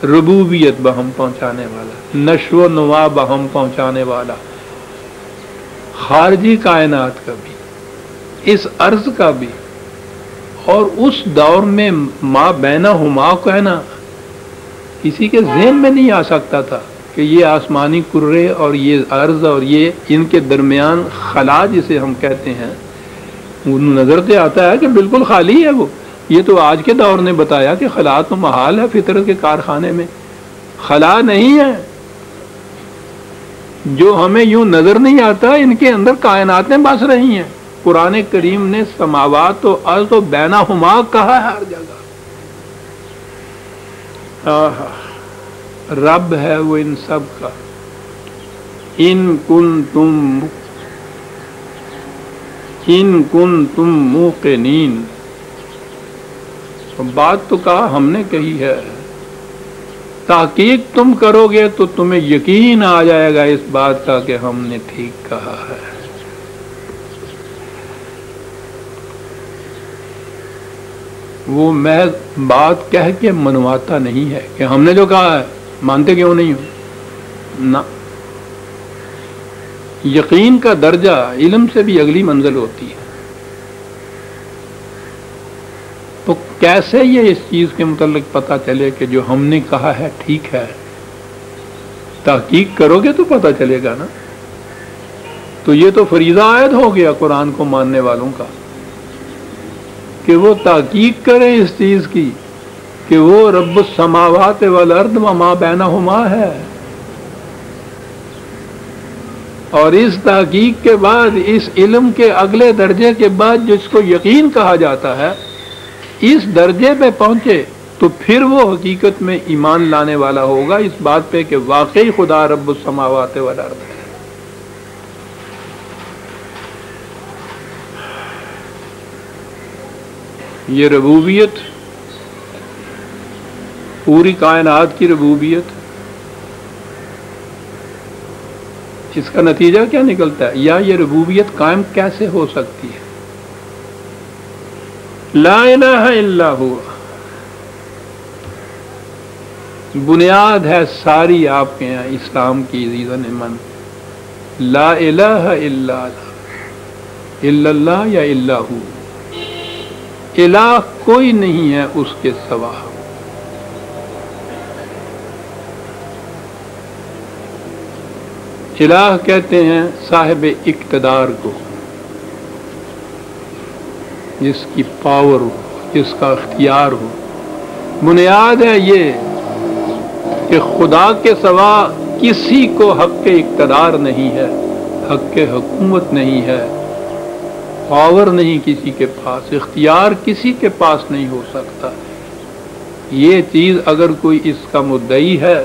ربوبیت بہم پہنچانے والا، نشو و نما بہم پہنچانے والا، خارجی کائنات کا بھی، اس عرض کا بھی، اور اس دور میں ما بینہما کہنا کسی کے ذہن میں نہیں آ سکتا تھا کہ یہ آسمانی کرے اور یہ عرض اور یہ ان کے درمیان خلا جسے ہم کہتے ہیں، نظر سے آتا ہے کہ بالکل خالی ہے وہ. یہ تو آج کے دور نے بتایا کہ خلا تو محال ہے، فطرت کے کارخانے میں خلا نہیں ہے. جو ہمیں یوں نظر نہیں آتا ان کے اندر کائناتیں بس رہی ہیں. قرآن کریم نے سماوات و ارض و بینہما کہا ہے ہر جگہ. رب ہے وہ ان سب کا. ان کنتم موقنین. بات تو کہا ہم نے کہی ہے، تحقیق تم کرو گے تو تمہیں یقین آ جائے گا اس بات کا کہ ہم نے ٹھیک کہا ہے. وہ محض بات کہہ کے منواتا نہیں ہے کہ ہم نے جو کہا ہے مانتے کیوں نہیں ہو. نہ، یقین کا درجہ علم سے بھی اگلی منزل ہوتی ہے. تو کیسے یہ اس چیز کے متعلق پتہ چلے کہ جو ہم نے کہا ہے ٹھیک ہے؟ تحقیق کرو گے تو پتہ چلے گا نا. تو یہ تو فریضہ عائد ہو گیا قرآن کو ماننے والوں کا کہ وہ تحقیق کریں اس چیز کی کہ وہ رب السماوات والارض وما بینہما ہے. اور اس تحقیق کے بعد، اس علم کے اگلے درجے کے بعد جس کو یقین کہا جاتا ہے، اس درجے پہ پہنچے تو پھر وہ حقیقت میں ایمان لانے والا ہوگا اس بات پہ کہ واقعی خدا رب السماوات والارض ہے. یہ ربوبیت، پوری کائنات کی ربوبیت، اس کا نتیجہ کیا نکلتا ہے؟ یا یہ ربوبیت قائم کیسے ہو سکتی ہے؟ لا الہ الا ہوا بنیاد ہے ساری آپ کے یہاں اسلام کی عزیزاً من. لا الہ الا اللہ یا الا ہو، الہ کوئی نہیں ہے اس کے سوا. الہ کہتے ہیں صاحب اقتدار کو، جس کی پاور ہو، جس کا اختیار ہو. بنیاد ہے یہ کہ خدا کے سوا کسی کو حق اقتدار نہیں ہے، حق حکومت نہیں ہے، پاور نہیں کسی کے پاس، اختیار کسی کے پاس نہیں ہو سکتا. یہ چیز اگر کوئی اس کا مدعی ہے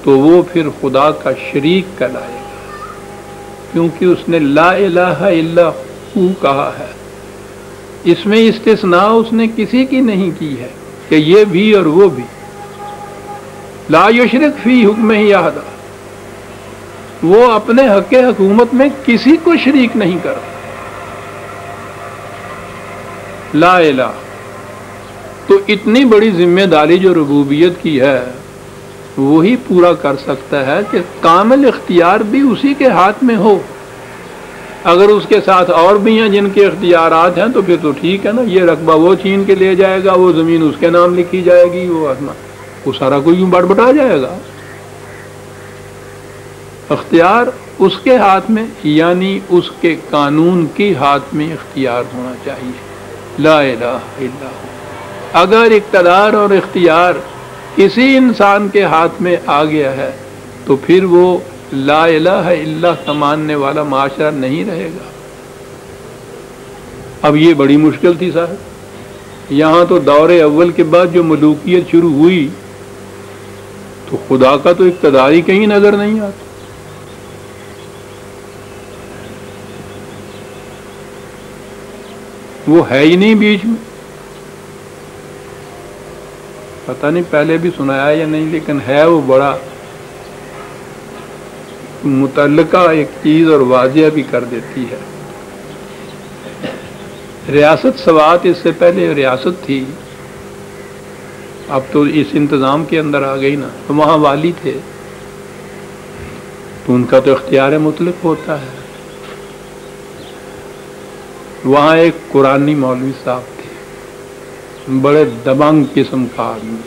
تو وہ پھر خدا کا شریک کہلائے گا، کیونکہ اس نے لا الہ الا ہو کہا ہے. اس میں استثناء اس نے کسی کی نہیں کی ہے کہ یہ بھی اور وہ بھی. لا یشرک فی حکمہ احد، وہ اپنے حق حکومت میں کسی کو شریک نہیں کرتا. لا الہ. تو اتنی بڑی ذمہ داری جو ربوبیت کی ہے وہی پورا کر سکتا ہے کہ کامل اختیار بھی اسی کے ہاتھ میں ہو. اگر اس کے ساتھ اور بھی ہیں جن کے اختیارات ہیں تو پھر تو ٹھیک ہے نا. یہ رقبہ وہ چھین کے لے جائے گا، وہ زمین اس کے نام لکھی جائے گی، وہ سارا کوئی یوں بٹ بٹا جائے گا. اختیار اس کے ہاتھ میں، یعنی اس کے قانون کی ہاتھ میں اختیار ہونا چاہیے. لا الہ الا ہو. اگر اقتدار اور اختیار کسی انسان کے ہاتھ میں آ گیا ہے تو پھر وہ لا الہ الا اللہ کا ماننے والا معاشرہ نہیں رہے گا. اب یہ بڑی مشکل تھی صاحب. یہاں تو دور اول کے بعد جو ملوکیت شروع ہوئی تو خدا کا تو اقتدار ہی کہیں نظر نہیں آتا. وہ ہے ہی نہیں بیچ میں. پتہ نہیں پہلے بھی سنایا یا نہیں، لیکن ہے وہ بڑا متعلقہ ایک چیز اور واضح بھی کر دیتی ہے. ریاست سوات اس سے پہلے ریاست تھی، اب تو اس انتظام کے اندر آ گئی نا، تو وہاں والی تھے تو ان کا تو اختیار مطلق ہوتا ہے. وہاں ایک قرآنی مولوی صاحب تھے، بڑے دبنگ قسم کا آدمی،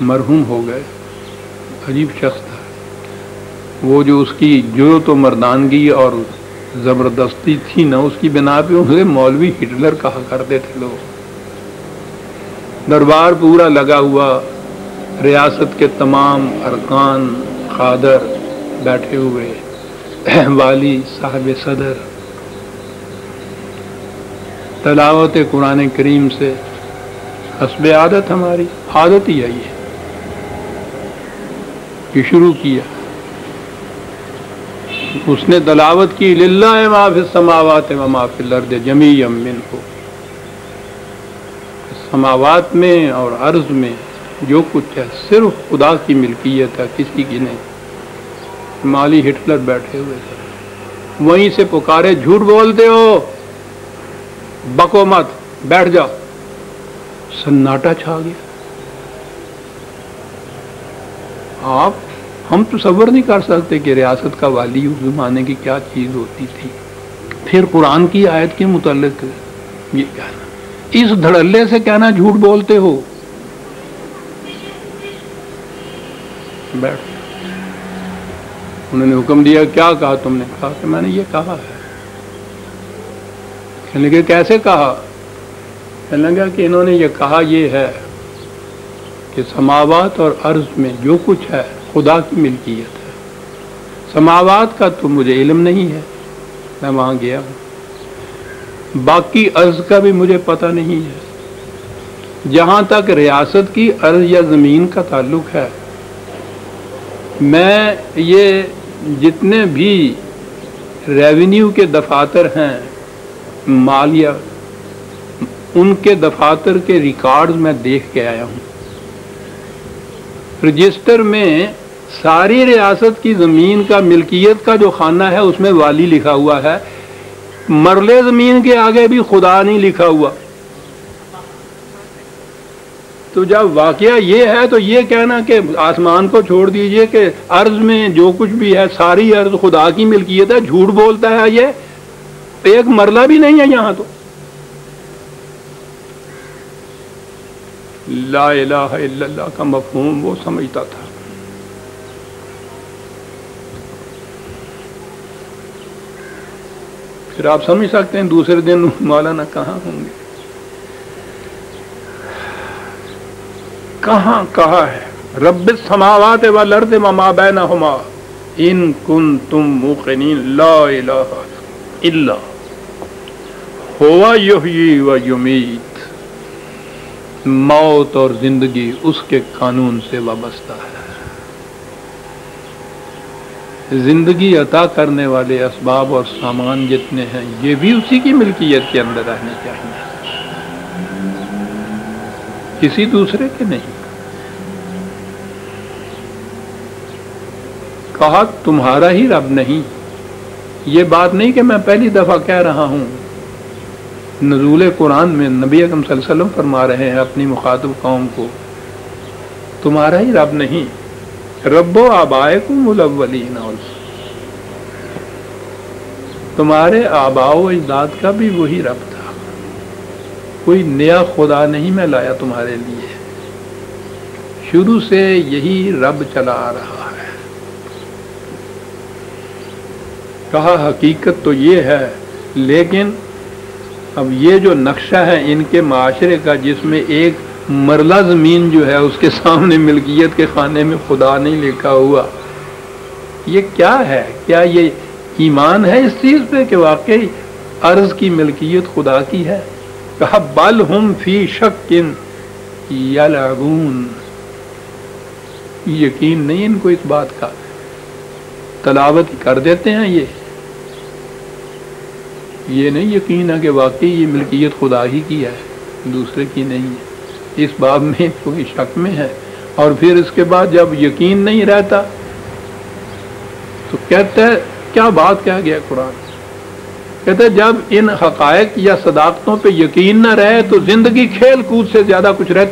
مرحوم ہو گئے، عجیب شخص تھا وہ. جو اس کی جرأت و مردانگی اور زبردستی تھی نا، اس کی بنا پہ اسے مولوی ہٹلر کہا کرتے تھے لوگ. دربار پورا لگا ہوا، ریاست کے تمام ارکان قادر بیٹھے ہوئے، والی صاحب صدر، تلاوت قرآن کریم سے حسب عادت، ہماری عادت ہی ہے یہ کہ شروع کیا. اس نے تلاوت کی للہ ما فی السماوات و ما فی الارض جمیعا منہ، سماوات میں اور ارض میں جو کچھ ہے صرف خدا کی ملکیت ہے، کسی کی نہیں. مالی ہٹلر بیٹھے ہوئے تھے، وہیں سے پکارے جھوٹ بولتے ہو، بکو مت، بیٹھ جاؤ. سناٹا چھا گیا. ہم تصور نہیں کر سکتے کہ ریاست کا والی اس زمانے کی کیا چیز ہوتی تھی. پھر قرآن کی آیت کے متعلق یہ کہنا، اس دھڑلے سے کہنا جھوٹ بولتے ہو، بیٹھ. انہوں نے حکم دیا، کیا کہا تم نے؟ کہا کہ میں نے یہ کہا ہے. کہنے لگے کیسے کہا؟ کہنے لگا کہ انہوں نے یہ کہا یہ ہے کہ سماوات اور ارض میں جو کچھ ہے خدا کی ملکیت ہے. سماوات کا تو مجھے علم نہیں ہے، میں وہاں گیا ہوں. باقی ارض کا بھی مجھے پتہ نہیں ہے. جہاں تک ریاست کی ارض یا زمین کا تعلق ہے، میں یہ جتنے بھی ریونیو کے دفاتر ہیں، مالیہ، ان کے دفاتر کے ریکارڈز میں دیکھ کے آیا ہوں. رجسٹر میں ساری ریاست کی زمین کا ملکیت کا جو خانہ ہے اس میں والی لکھا ہوا ہے، مرلے زمین کے آگے بھی خدا نہیں لکھا ہوا. تو جب واقعہ یہ ہے تو یہ کہنا کہ آسمان کو چھوڑ دیجئے کہ ارض میں جو کچھ بھی ہے ساری ارض خدا کی ملکیت ہے، جھوٹ بولتا ہے. یہ ایک مرلہ بھی نہیں ہے یہاں. تو لا الہ الا اللہ کا مفہوم وہ سمجھتا تھا. پھر آپ سمجھ سکتے ہیں دوسرے دن مولانا کہاں ہوں گے، کہاں کہا ہے رب السماوات والارض وما بینہما ان کنتم موقنین لا الہ الا ہوا یحیی و یمیت. موت اور زندگی اس کے قانون سے وابستہ ہے. زندگی عطا کرنے والے اسباب اور سامان جتنے ہیں یہ بھی اسی کی ملکیت کے اندر رہنے چاہیے، کسی دوسرے کے نہیں. کہا تمہارا ہی رب نہیں. یہ بات نہیں کہ میں پہلی دفعہ کہہ رہا ہوں. نزول قرآن میں نبی اکرم صلی اللہ علیہ وسلم فرما رہے ہیں اپنی مخاطب قوم کو، تمہارا ہی رب نہیں، رب و آبائکم الاولین، تمہارے آباء و اجداد کا بھی وہی رب تھا. کوئی نیا خدا نہیں میں لایا تمہارے لیے، شروع سے یہی رب چلا آ رہا ہے. کہا حقیقت تو یہ ہے، لیکن اب یہ جو نقشہ ہے ان کے معاشرے کا جس میں ایک مرلہ زمین جو ہے اس کے سامنے ملکیت کے خانے میں خدا نہیں لکھا ہوا، یہ کیا ہے؟ کیا یہ ایمان ہے اس چیز پہ کہ واقعی ارض کی ملکیت خدا کی ہے؟ کہا بل ہم فی شک یلعبون، یقین نہیں ان کو اس بات کا، تلاوت کر دیتے ہیں. یہ نہیں یقین ہے کہ واقعی یہ ملکیت خدا ہی کی ہے، دوسرے کی نہیں ہے. اس باب میں کوئی شک میں ہے. اور پھر اس کے بعد جب یقین نہیں رہتا تو کہتا ہے کیا بات کہہ گیا قرآن، کہتے جب ان حقائق یا صداقتوں پہ یقین نہ رہے تو زندگی کھیل کود سے زیادہ کچھ رہتی